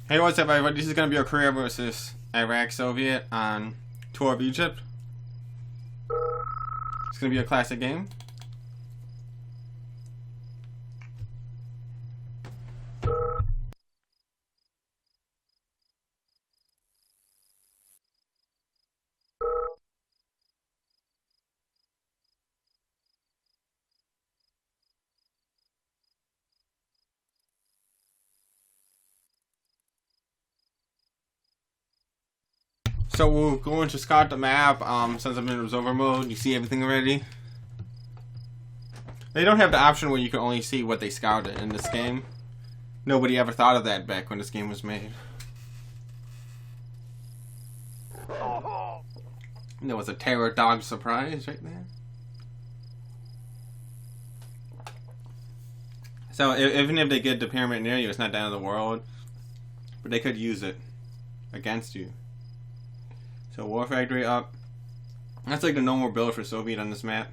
Hey, what's up, everybody? This is going to be a Korea versus Iraq Soviet on Tour of Egypt. It's going to be a classic game. So we'll go into scout the map. Since I'm in observer mode, you see everything already. They don't have the option where you can only see what they scouted in this game. Nobody ever thought of that back when this game was made. And there was a terror dog surprise right there. So even if they get the pyramid near you, it's not the end of the world. But they could use it against you. So War Factory up. That's like the normal build for Soviet on this map.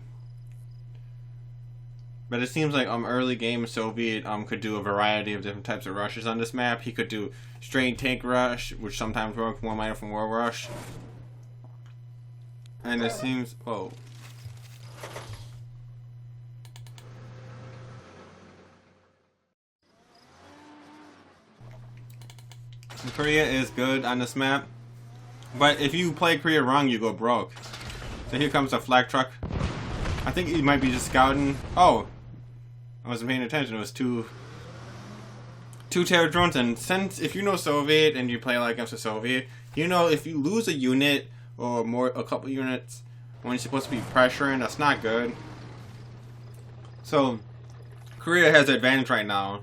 But it seems like early game Soviet could do a variety of different types of rushes on this map. He could do straight tank rush, which sometimes works, one minor from war rush. And it seems Korea is good on this map. But if you play Korea wrong, you go broke. So here comes a flak truck. I think he might be just scouting. Oh, I wasn't paying attention. It was two terror drones. And since if you know Soviet and you play like against a Soviet, you know if you lose a unit or a couple units when you're supposed to be pressuring, that's not good. So Korea has the advantage right now.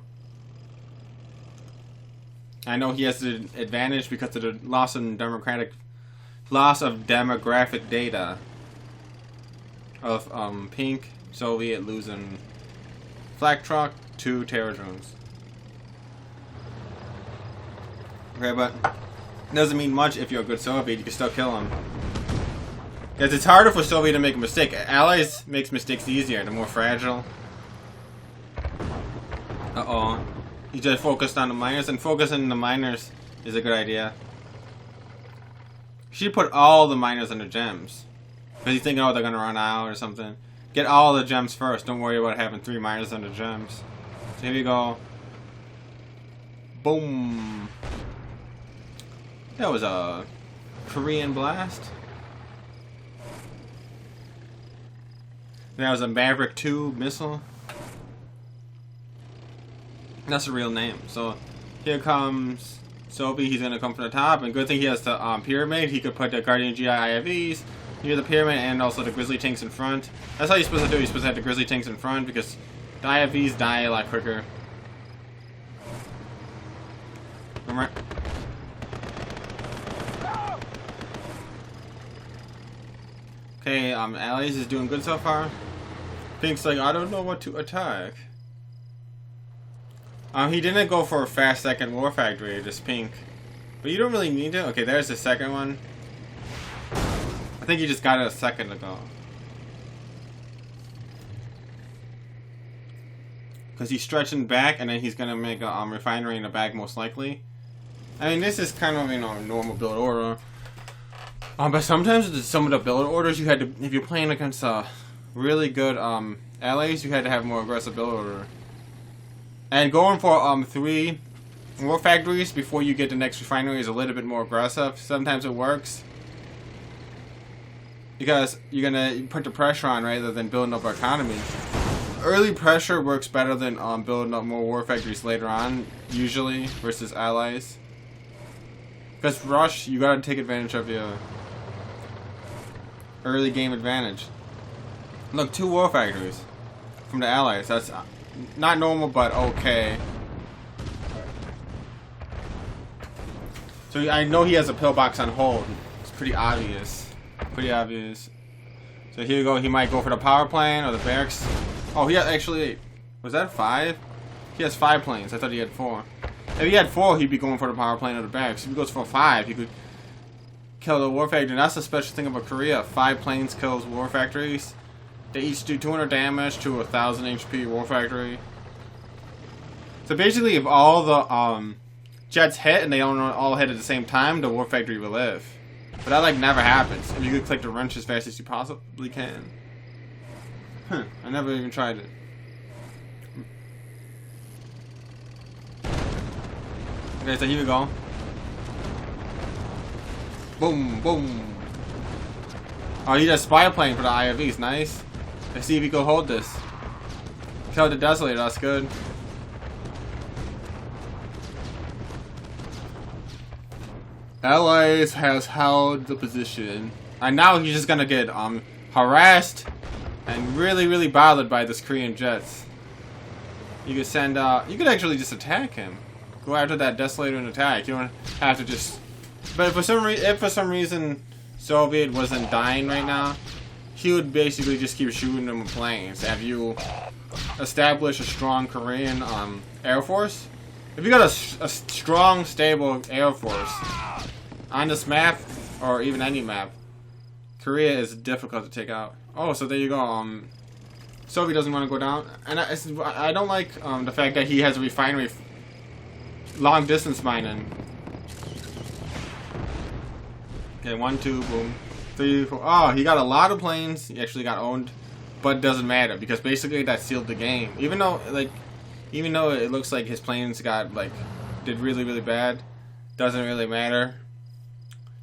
I know he has the advantage because of the loss of demographic data of pink Soviet losing flak truck, 2 terror drones. Okay, but it doesn't mean much if you're a good Soviet. You can still kill him. Because it's harder for Soviet to make a mistake. Allies makes mistakes easier. They're more fragile. Uh-oh. He just focused on the miners, and focusing on the miners is a good idea. She put all the miners on the gems. Because he's thinking, oh, they're going to run out or something. Get all the gems first. Don't worry about having 3 miners on the gems. So here we go. Boom. That was a Korean blast. That was a Maverick 2 missile. That's a real name. So here comes Sophie. He's gonna come from the top, and good thing he has the pyramid. He could put the Guardian GI IFVs near the pyramid and also the Grizzly tanks in front. That's how you're supposed to do. You're supposed to have the Grizzly tanks in front because the IFVs die a lot quicker. Remember? Okay, Allies is doing good so far. Pink's like, I don't know what to attack. He didn't go for a fast second War Factory, just pink. But you don't really need to. Okay, there's the second one. I think you just got it a second ago. Because he's stretching back, and then he's going to make a refinery in the back, most likely. I mean, this is kind of, normal build order. But sometimes some of the build orders, you had to, if you're playing against really good allies, you had to have more aggressive build order. And going for 3 war factories before you get the next refinery is a little bit more aggressive. Sometimes it works. Because you're going to put the pressure on rather than building up our economy. Early pressure works better than building up more war factories later on, usually, versus allies. Because rush, you got to take advantage of your early game advantage. Look, 2 war factories from the allies. That's not normal, but okay. So I know he has a pillbox on hold. It's pretty obvious. Pretty obvious. So here you go. He might go for the power plant or the barracks. Oh, he had actually... Was that 5? He has 5 planes. I thought he had 4. If he had 4, he'd be going for the power plant or the barracks. If he goes for 5, he could kill the war factory. And that's the special thing about Korea. 5 planes kills war factories. They each do 200 damage to 1,000 HP war factory. So basically, if all the jets hit and they don't all hit at the same time, the war factory will live. But that like never happens. If you could click the wrench as fast as you possibly can. Huh, I never even tried it. Okay, so here we go. Boom, boom. Oh, he does spy plane for the IFVs. Nice. Let's see if he can hold this. Kill the Desolator. That's good. Allies has held the position. And now he's just gonna get harassed and really bothered by this Korean jets. You could send you could actually just attack him. Go after that Desolator and attack. You don't have to just. But if for some reason Soviet wasn't dying right now, he would basically just keep shooting them with planes. Have you establish a strong Korean air force? If you got a strong, stable air force on this map, or even any map, Korea is difficult to take out. Oh, so there you go. Soviet doesn't want to go down, and I don't like the fact that he has a refinery. Long distance mining. Okay, 1, 2, boom. 3, 4. Oh, he got a lot of planes. He actually got owned, but it doesn't matter because basically that sealed the game. Even though it looks like his planes did really bad, doesn't really matter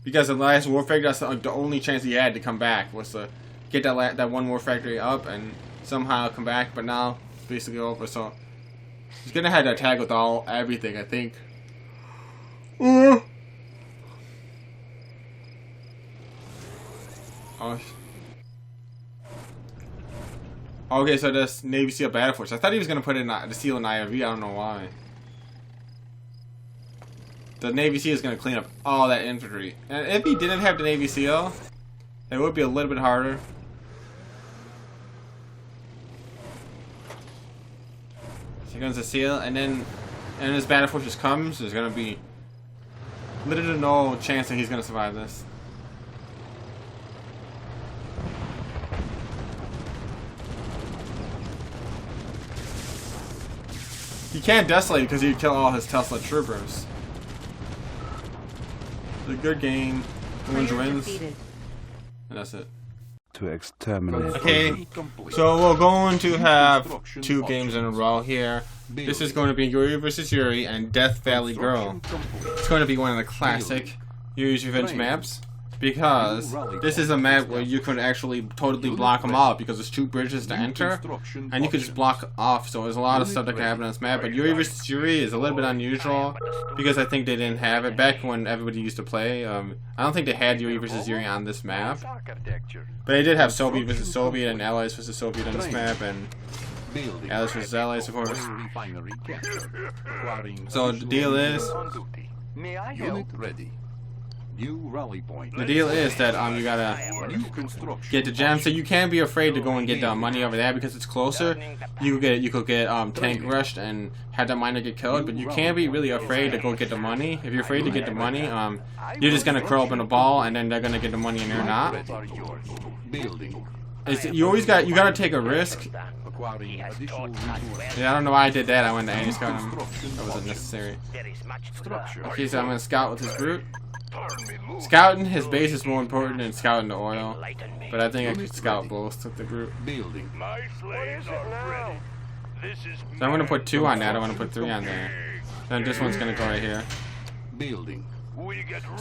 because the last war factory. That's the only chance he had to come back was to get that one war factory up and somehow come back. But now it's basically over. So. He's gonna have to attack with everything, I think. Oh. Okay, so this Navy SEAL Battle Force. I thought he was gonna put in the SEAL in IRV. I don't know why. The Navy SEAL is gonna clean up all that infantry. And if he didn't have the Navy SEAL, it would be a little bit harder. Here comes the SEAL, and his battle force just comes. There's gonna be literally no chance that he's gonna survive this. He can't desolate because he'd kill all his Tesla troopers. It's a good game. Wins. And that's it. To exterminate. Okay, so we're going to have 2 games in a row here. This is going to be Yuri vs. Yuri and Death Valley Girl. It's going to be one of the classic Yuri's Revenge maps because this is a map where you could actually totally block them out because there's 2 bridges to enter and you could just block off. So there's a lot of stuff that can happen on this map. But Yuri vs. Yuri is a little bit unusual because I think they didn't have it back when everybody used to play. I don't think they had Yuri vs. Yuri on this map, but they did have Soviet vs. Soviet and Allies vs. Soviet on this map, and Allies vs. Allies, of course. So the deal is, the deal is that you gotta get the gems. So you can't be afraid to go and get the money over there because it's closer. You could get tank rushed and have that miner get killed, but you can't be really afraid to go get the money. If you're afraid to get the money, you're just gonna curl up in a ball and then they're gonna get the money and you're not. You gotta take a risk. Yeah, I don't know why I did that. I went to anti-scout him. That wasn't necessary. Okay, so I'm gonna scout with this brute. Scouting his base is more important than scouting the oil, but I think I could scout both with the group. So I'm gonna put 2 on that. I want to put 3 on there. Then this one's gonna go right here.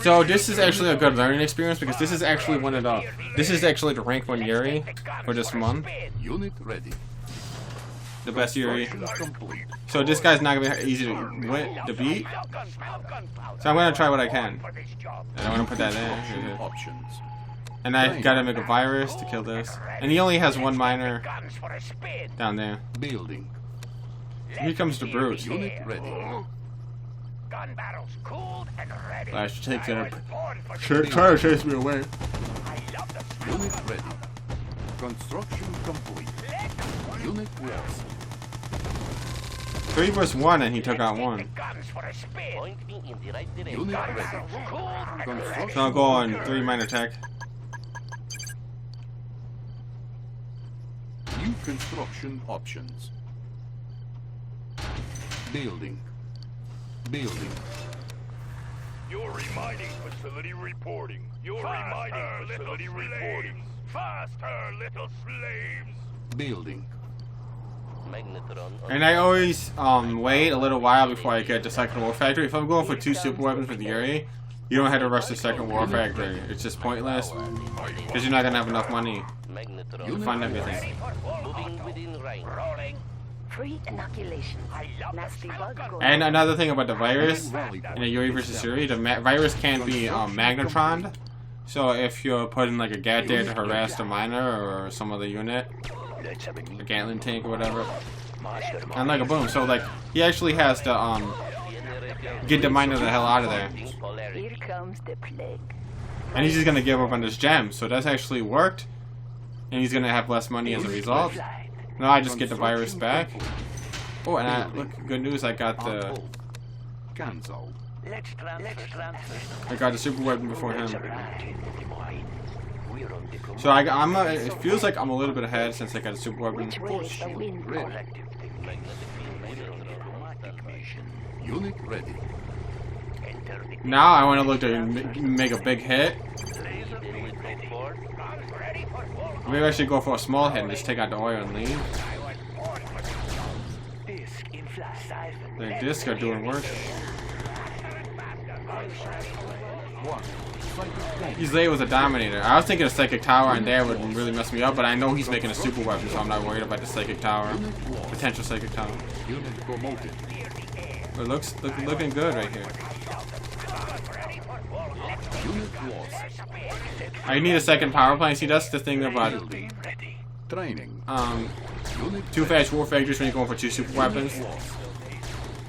So this is actually a good learning experience because this is actually the rank 1 Yuri for this month. The best Yuri. So this guy's not gonna be easy to beat. So I'm gonna try what I can. And I wanna put that in. And I gotta make a virus to kill this. And he only has 1 miner down there. Here comes the brute. I should take that. Try to chase me away. Construction complete. Unit lost. 3 vs. 1 and he took out 1. So I'll go on 3 miner tech. New construction options. Building. mining facility reporting. Yuri mining facility reporting. Faster, little slaves. Building. And I always wait a little while before I get the second war factory. If I'm going for 2 super weapons with Yuri, you don't have to rush the second war factory. It's just pointless because you're not gonna have enough money to fund everything. Free inoculation. Nasty bug going. And another thing about the virus in a Yuri versus Yuri, the virus can be magnetroned. So if you're putting like a gat there to harass the miner or some other unit, a Gatling tank or whatever, and like a boom. So like he actually has to get the miner the hell out of there. Here comes the plague. And he's just gonna give up on this gem. So that's actually worked, and he's gonna have less money as a result. Now I just get the virus back. Oh, and look, good news! I got the Cancel. super weapon before him. So it feels like I'm a little bit ahead since I got a super weapon. Which way is the wind going? Unit ready. Now I want to look to make a big hit. Maybe I should go for a small hit and just take out the oil and leave. The discs are doing work. He's late with a Dominator. I was thinking a Psychic Tower and there would really mess me up, but I know he's making a super weapon, so I'm not worried about the Psychic Tower. Potential Psychic Tower. Unit promoted. It looks looking good right here. Unit lost. I need a second power plant. See, that's the thing about Training. 2 fast war factories when you're going for 2 super weapons.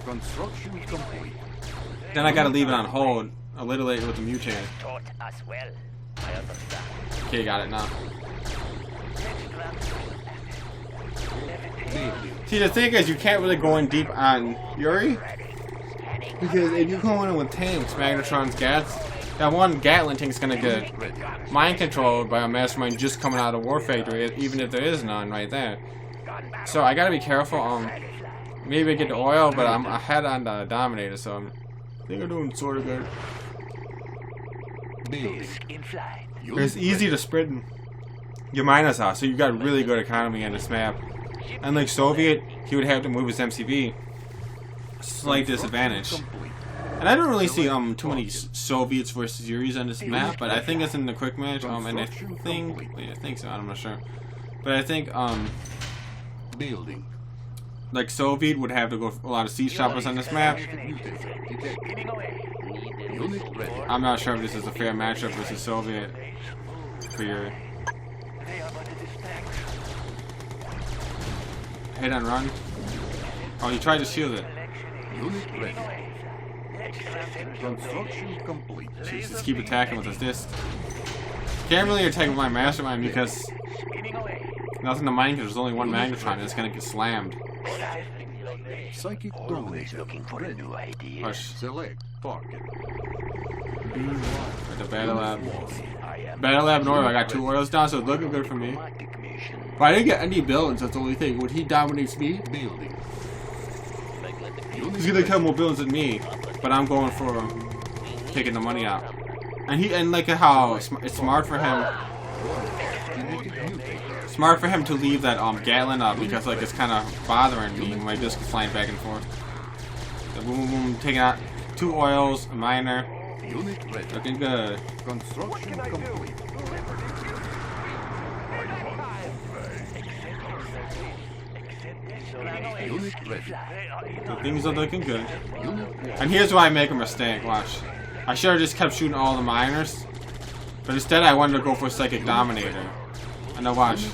Construction complete. Then I gotta leave it on hold a little later with the mutator. Okay, got it now. See, the thing is, you can't really go in deep on Yuri, because if you go in with tanks, Magnetrons, Gats, that one Gatling tank's gonna get mind controlled by a mastermind just coming out of War Factory, even if there is none right there. So I gotta be careful. Maybe I get the oil, but I'm ahead on the Dominator, so I think I'm doing sort of good. It's easy to spread your minus out, so you got really good economy on this map. Unlike Soviet, he would have to move his MCV. Slight disadvantage. And I don't really see too many Soviets versus Yuris on this map, but I think it's in the quick match. And I think so. I'm not sure, but I think Building. like Soviet would have to go for a lot of siege choppers on this map. Unit ready. I'm not sure if this is a fair matchup versus Soviet for Yuri. Hit and run. Oh, he tried to shield it. Unit ready. Construction complete. Just keep attacking with his disc. Can't really attack with my mastermind because nothing to mine because there's only one magnetron and it's gonna get slammed. Psychic dominator. Ready. Push. Select target. At the Battle Lab. Battle Lab North, I got 2 oils down, so it's looking good for me. But I didn't get any buildings, that's the only thing. When he dominates me, Building. he's gonna kill more buildings than me. But I'm going for taking the money out. And like how it's smart for him. Smart for him to leave that Gatling up because like it's kind of bothering me when my disc is flying back and forth. So boom, boom, boom, taking out 2 oils, a miner. Unit ready. Looking good. Construction complete. Unit ready. So things are looking good. Unit And here's why I make a mistake. Watch. I should have just kept shooting all the miners, but instead I wanted to go for Psychic Dominator. And now watch.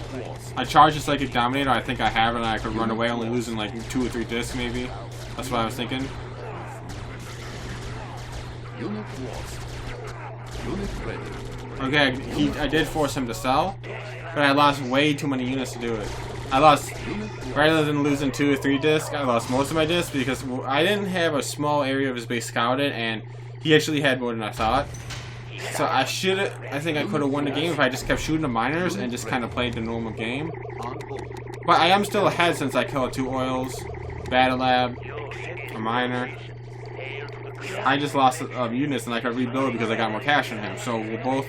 I charge a Psychic Dominator. I think I have it, and I could run away, only losing like 2 or 3 discs maybe. That's what I was thinking. Unit lost. Unit ready. Okay, I did force him to sell, but I lost way too many units to do it. I lost, rather than losing 2 or 3 discs, I lost most of my discs because I didn't have a small area of his base scouted, and he actually had more than I thought. So I think I could have won the game if I just kept shooting the miners and just kind of played the normal game. But I am still ahead since I killed 2 oils, Battle Lab, a miner. I just lost units and I could rebuild because I got more cash from him. So we're both,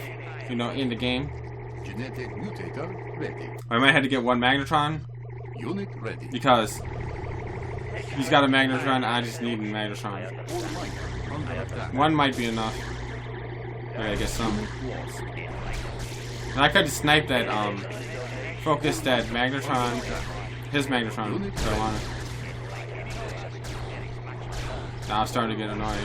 you know, in the game. Genetic mutator ready. I might have to get one Magnetron Unit ready. because he's got a Magnetron. I just need a Magnetron. All miners under attack. One might be enough. Okay, I guess some. Unit lost. And I could snipe that, focus that Magnetron, his Magnetron, if I wanted. Now I'm starting to get annoying.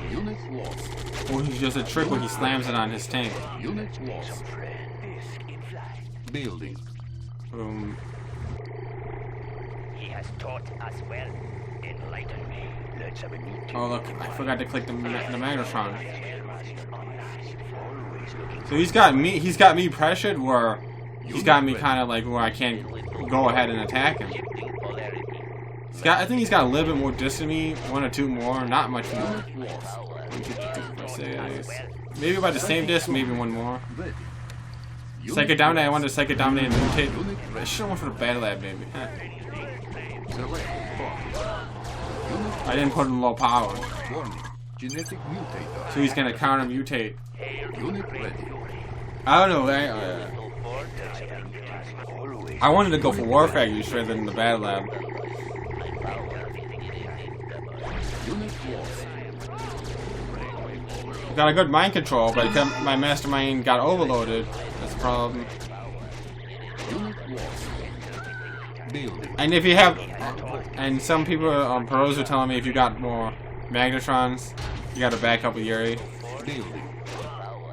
Unit lost. Oh, he does a trick when he slams it on his tank. Unit lost. Building. He has taught us well. Enlighten me. Let's have a new Oh look, I forgot to click the Magnetron. So he's got me pressured where he's got me kind of like where I can't go ahead and attack him. I think he's got a little bit more distance to me, 1 or 2 more, not much more. Maybe about the same distance, maybe 1 more. Ready. Psychic Dominate, I wanted to Psychic Dominate and mutate. I should have went for the Battle Lab, maybe. Huh. Select. I didn't put in low power. Warning. Genetic mutator. So he's gonna counter mutate. Unit ready. I don't know. I wanted to go for War Factory rather than the Battle Lab. Unit lost. Got a good mind control, but my mastermind got overloaded. That's a problem. Unit lost. Building. And if you have, and some people on pros are telling me if you got more Magnetrons, you got to back up with Yuri. Building.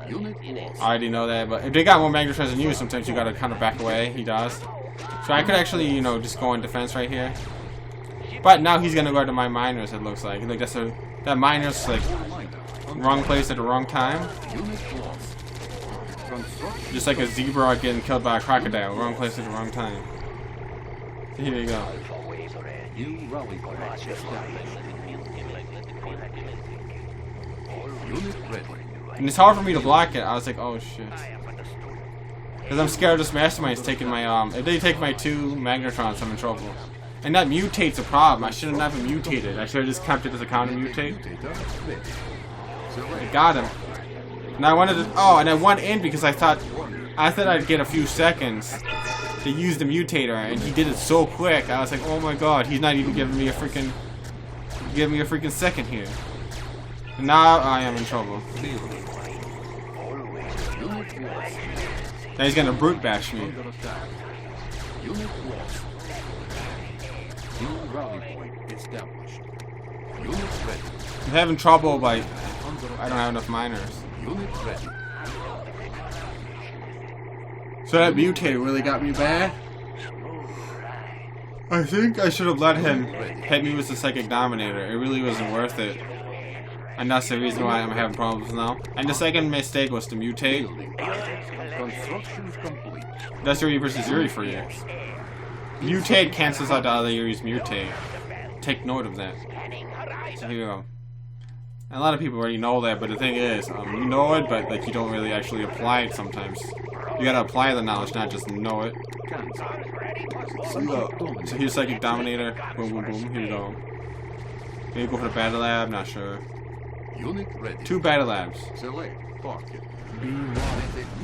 Unit lost. I already know that, but if they got more Magnetrons than you, sometimes you got to kind of back away. He does. So I could actually, you know, just go in defense right here. But now he's gonna go to my miners. It looks like that miner's like wrong place at the wrong time. Unit lost. Construction. Just like a zebra getting killed by a crocodile. Wrong place at the wrong time. So here you go. New rally point established. Unit ready. And it's hard for me to block it. I was like, oh shit. Because I'm scared this mastermind's taking my, if they take my 2 Magnetrons, I'm in trouble. And that mutate's a problem. I should have never mutated. I should have just kept it as a counter mutate. Mutator ready. I got him. And I wanted to, and I went in because I thought I'd get a few seconds to use the mutator, and he did it so quick. I was like, oh my god, he's not even giving me a freaking second here. And now I am in trouble. Building. Unit lost. Now he's gonna brute bash me. Under attack. Unit lost. New rally point established. Unit ready. I'm having trouble by Under I don't have enough miners. Unit ready. So that mutator really got me bad. I think I should have let him hit me with the Psychic Dominator. It really wasn't worth it. And that's the reason why I'm having problems now. And the second mistake was to mutate. Building. Construction complete. That's Yuri versus Yuri for you. Mutate cancels out the other Yuri's mutate. Take note of that. So here we go. And a lot of people already know that, but the thing is, you know it, but like you don't really actually apply it sometimes. You gotta apply the knowledge, not just know it. So, so here's Psychic Dominator. Boom, boom, boom. Here we go. Maybe go for the Battle Lab. Not sure. Unit ready. 2 Battle Labs. Select target.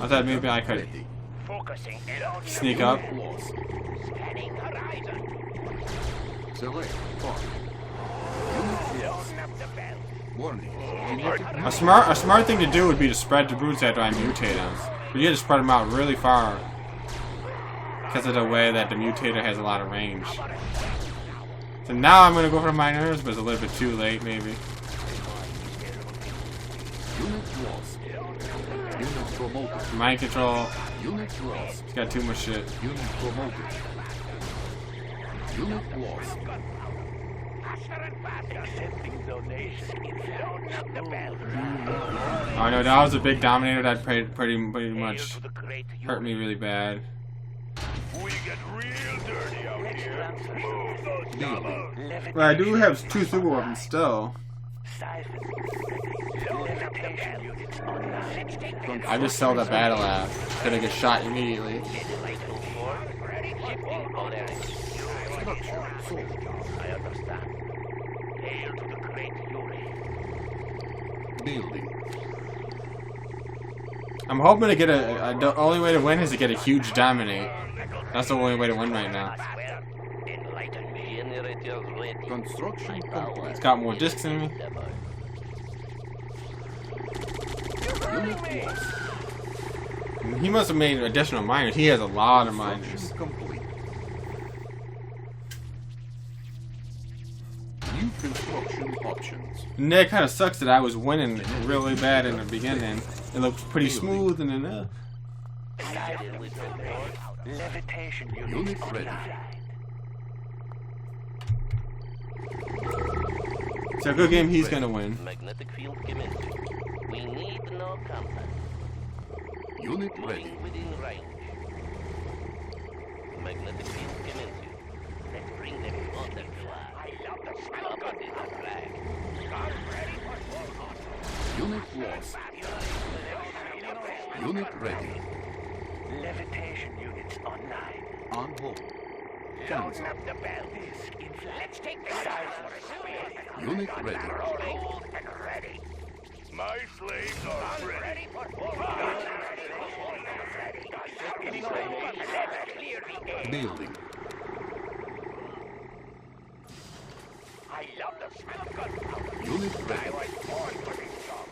I thought maybe I could Ready. Focusing sneak up. Lost. Scanning horizon. Select target. Unit lost. Open up the bell. Warning. A smart thing to do would be to spread the brutes after I mutate them. But you have to spread them out really far because of the way that the mutator has a lot of range. So now I'm gonna go for the miners, but it's a little bit too late, maybe. Unit lost. Unit promoted. Mind control. Unit lost. He's got too much shit. Unit promoted. Unit lost. Accepting donations. Open up the bell. Oh no, that was a big dominator that pretty much To the great hurt me really bad. We get real dirty out here. Move those dollars. But I do have 2 super weapons still. I just sell the Battle Lab. Gonna get shot immediately. I understand. Hail to the great Yuri. Building. I'm hoping to get the only way to win is to get a huge dominate. That's the only way to win right now. Enlighten me. Generators ready. Construction complete. It's got more discs than me. Unit lost. He must have made additional miners. He has a lot of miners. Construction complete. New construction options. And that kind of sucks that I was winning really bad in the beginning. It looked pretty smooth and then Levitation Unit ready. it's a good game. He's gonna win. Magnetic field commencing. We need no compass. Unit ready. Moving within range. Magnetic field commencing. Let's bring them on the fly. I love the smell of it. Unit lost. Unit ready. Levitation units online. On hold. Cancel. Up the bell. Let's take the side for a spin. Unit ready. Cold and ready. My slaves are ready. Let's clear the air. Building. I love the smell of gunpowder. Unit ready. Born for this job.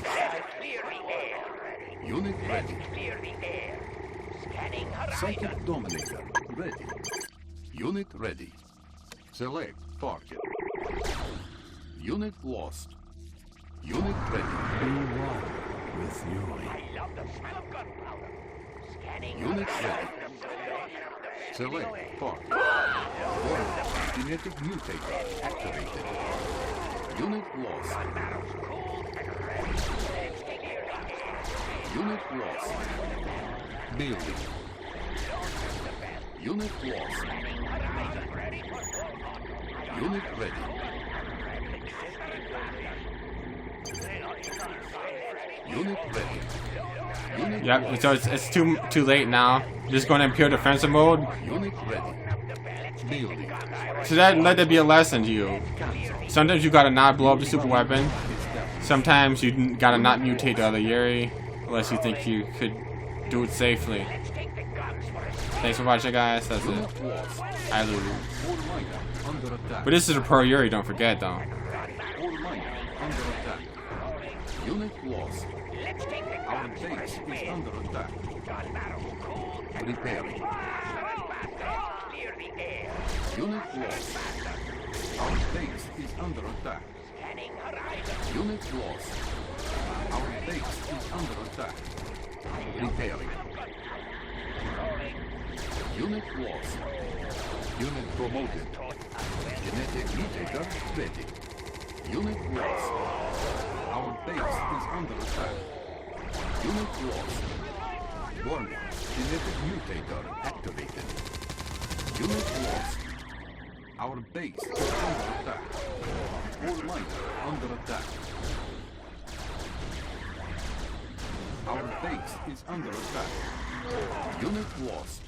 Let's clear the air. Unit ready. Clear the air. Scanning horizon. Psychic Dominator ready. Unit ready. Select target. Unit lost. Unit ready. With Yuri. I love the smell of gunpowder. Scanning Unit ready. Select target. Warning. Genetic mutator activated. Unit lost. barrels cooled and ready. Let's clear the air. Unit lost. Building. Unit lost. Unit ready. Unit ready. Unit Yep. So it's too late now. Just going in pure defensive mode. Unit ready. Building. So let that be a lesson to you. Sometimes you gotta not blow up the super weapon. Sometimes you gotta not mutate the other Yuri, unless you think you could do it safely. Thanks for watching, guys. That's it. Unit lost. I lose. All miner under attack. But this is a pro Yuri, don't forget though. All miner under attack. Unit lost. Our base is under attack. Repairing. Clear the air. Unit lost. Our base is under attack. Scanning horizon. Unit lost. Our base is under attack. Repairing. Unit lost. Unit promoted. Genetic mutator ready. Unit lost. Our base is under attack. Unit lost. Warning. Genetic mutator activated. Unit lost. Our base is under attack. All miner under attack. Our base is under attack. Unit lost.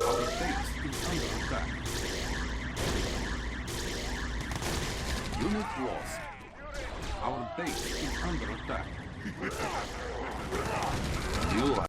Our base is under attack. Unit lost. Our base is under attack. You